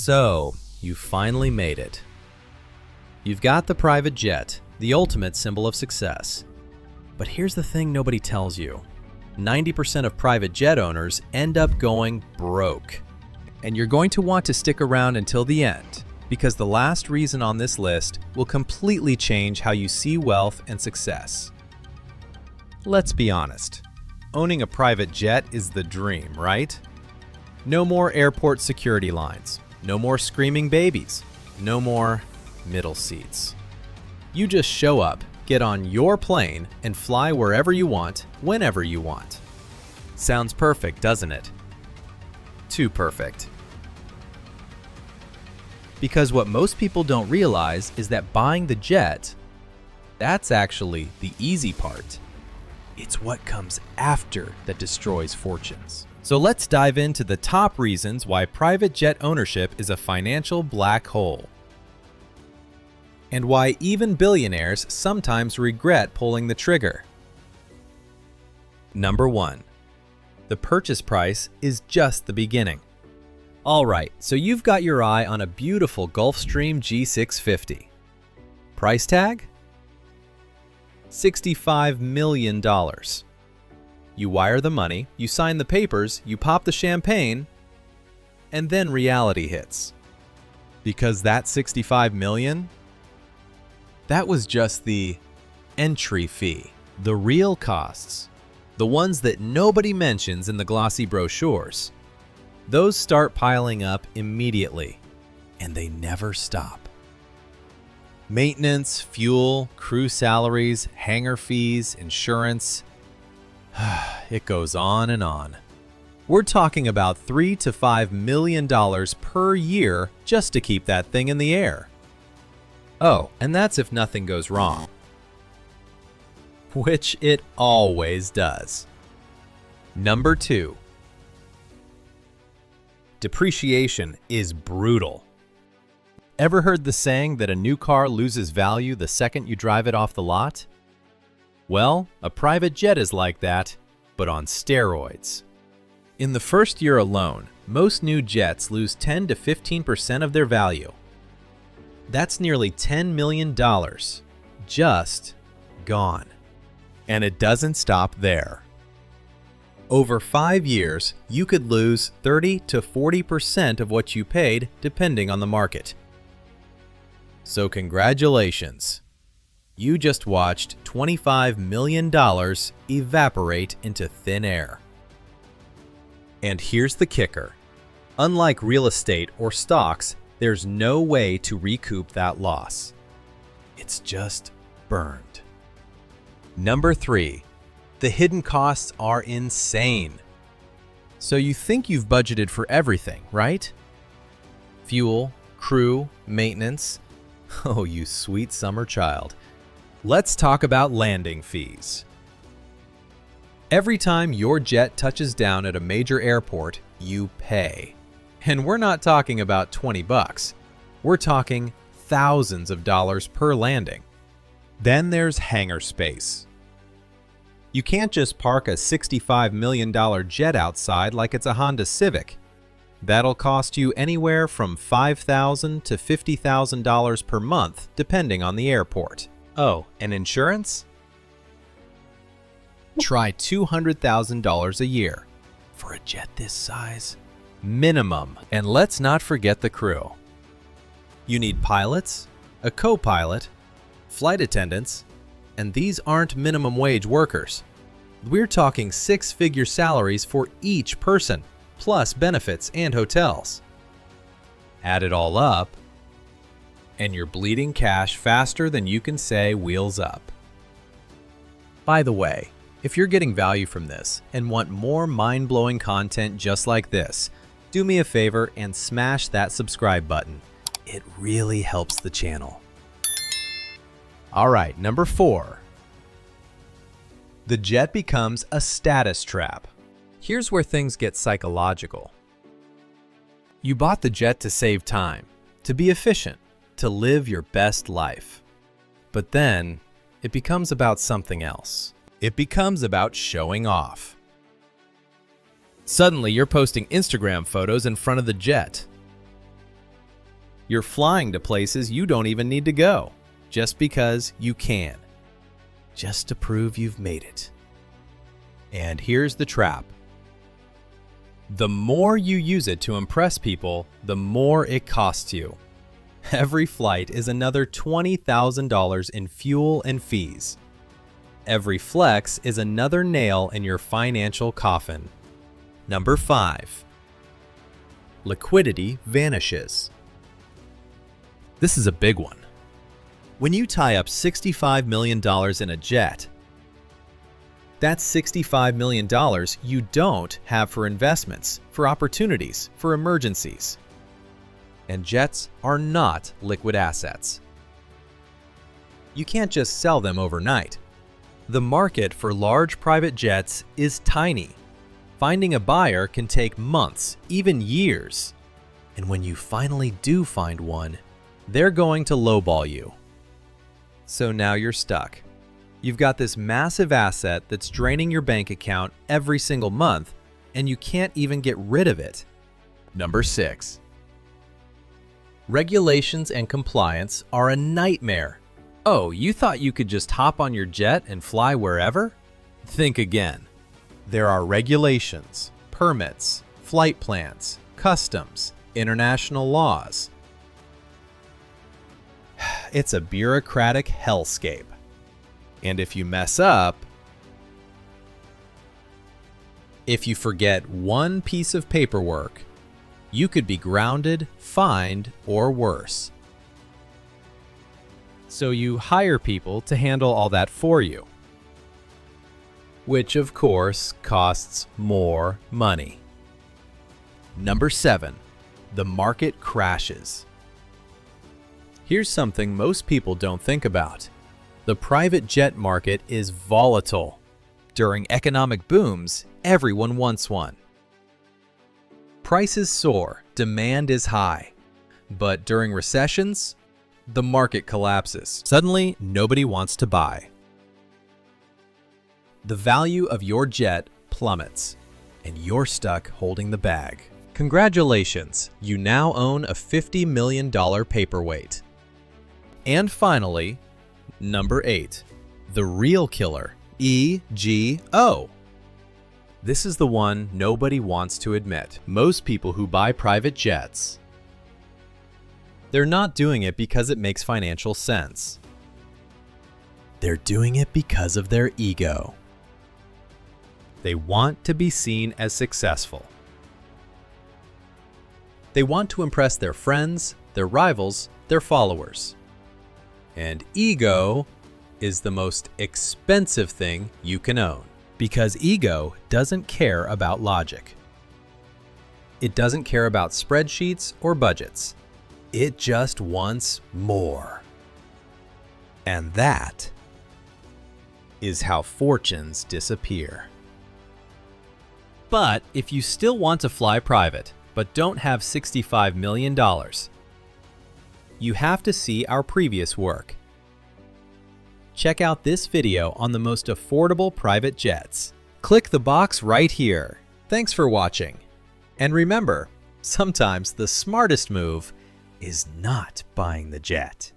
So, you finally made it. You've got the private jet, the ultimate symbol of success. But here's the thing nobody tells you. 90% of private jet owners end up going broke. And you're going to want to stick around until the end, because the last reason on this list will completely change how you see wealth and success. Let's be honest. Owning a private jet is the dream, right? No more airport security lines. No more screaming babies. No more middle seats. You just show up, get on your plane, and fly wherever you want, whenever you want. Sounds perfect, doesn't it? Too perfect. Because what most people don't realize is that buying the jet, that's actually the easy part. It's what comes after that destroys fortunes. So let's dive into the top reasons why private jet ownership is a financial black hole. And why even billionaires sometimes regret pulling the trigger. Number 1. The purchase price is just the beginning. Alright, so you've got your eye on a beautiful Gulfstream G650. Price tag? $65 million. You wire the money, you sign the papers, you pop the champagne, and then reality hits. Because that $65 million? That was just the entry fee. The real costs, the ones that nobody mentions in the glossy brochures, those start piling up immediately, and they never stop. Maintenance, fuel, crew salaries, hangar fees, insurance, it goes on and on. We're talking about $3 to $5 million per year just to keep that thing in the air. Oh, and that's if nothing goes wrong. Which it always does. Number 2. Depreciation is brutal. Ever heard the saying that a new car loses value the second you drive it off the lot? Well, a private jet is like that, but on steroids. In the first year alone, most new jets lose 10 to 15% of their value. That's nearly $10 million, just gone. And it doesn't stop there. Over 5 years, you could lose 30 to 40% of what you paid, depending on the market. So congratulations. You just watched $25 million evaporate into thin air. And here's the kicker. Unlike real estate or stocks, there's no way to recoup that loss. It's just burned. Number 3. The hidden costs are insane. So you think you've budgeted for everything, right? Fuel, crew, maintenance. Oh, you sweet summer child. Let's talk about landing fees. Every time your jet touches down at a major airport, you pay. And we're not talking about $20. We're talking thousands of dollars per landing. Then there's hangar space. You can't just park a $65 million jet outside like it's a Honda Civic. That'll cost you anywhere from $5,000 to $50,000 per month, depending on the airport. Oh, and insurance? Try $200,000 a year. For a jet this size? Minimum. And let's not forget the crew. You need pilots, a co-pilot, flight attendants, and these aren't minimum wage workers. We're talking 6-figure salaries for each person, plus benefits and hotels. Add it all up, and you're bleeding cash faster than you can say wheels up. By the way, if you're getting value from this and want more mind-blowing content just like this, do me a favor and smash that subscribe button. It really helps the channel. Alright, number 4. The jet becomes a status trap. Here's where things get psychological. You bought the jet to save time, to be efficient, to live your best life. But then, it becomes about something else. It becomes about showing off. Suddenly, you're posting Instagram photos in front of the jet. You're flying to places you don't even need to go, just because you can. Just to prove you've made it. And here's the trap. The more you use it to impress people, the more it costs you. Every flight is another $20,000 in fuel and fees. Every flex is another nail in your financial coffin. Number 5. Liquidity vanishes. This is a big one. When you tie up $65 million in a jet, that's $65 million you don't have for investments, for opportunities, for emergencies. And jets are not liquid assets. You can't just sell them overnight. The market for large private jets is tiny. Finding a buyer can take months, even years. And when you finally do find one, they're going to lowball you. So now you're stuck. You've got this massive asset that's draining your bank account every single month, and you can't even get rid of it. Number 6. Regulations and compliance are a nightmare. Oh, you thought you could just hop on your jet and fly wherever? Think again. There are regulations, permits, flight plans, customs, international laws. It's a bureaucratic hellscape. And if you mess up, if you forget one piece of paperwork, you could be grounded, fined, or worse. So you hire people to handle all that for you, which of course costs more money. Number 7. The market crashes. Here's something most people don't think about. The private jet market is volatile. During economic booms, everyone wants one. Prices soar, demand is high. But during recessions, the market collapses. Suddenly, nobody wants to buy. The value of your jet plummets, and you're stuck holding the bag. Congratulations, you now own a $50 million paperweight. And finally, number 8, the real killer, EGO. This is the one nobody wants to admit. Most people who buy private jets, they're not doing it because it makes financial sense. They're doing it because of their ego. They want to be seen as successful. They want to impress their friends, their rivals, their followers. And ego is the most expensive thing you can own, because ego doesn't care about logic. It doesn't care about spreadsheets or budgets. It just wants more. And that is how fortunes disappear. But if you still want to fly private, but don't have $65 million, you have to see our previous work. Check out this video on the most affordable private jets. Click the box right here. Thanks for watching. And remember, sometimes the smartest move is not buying the jet.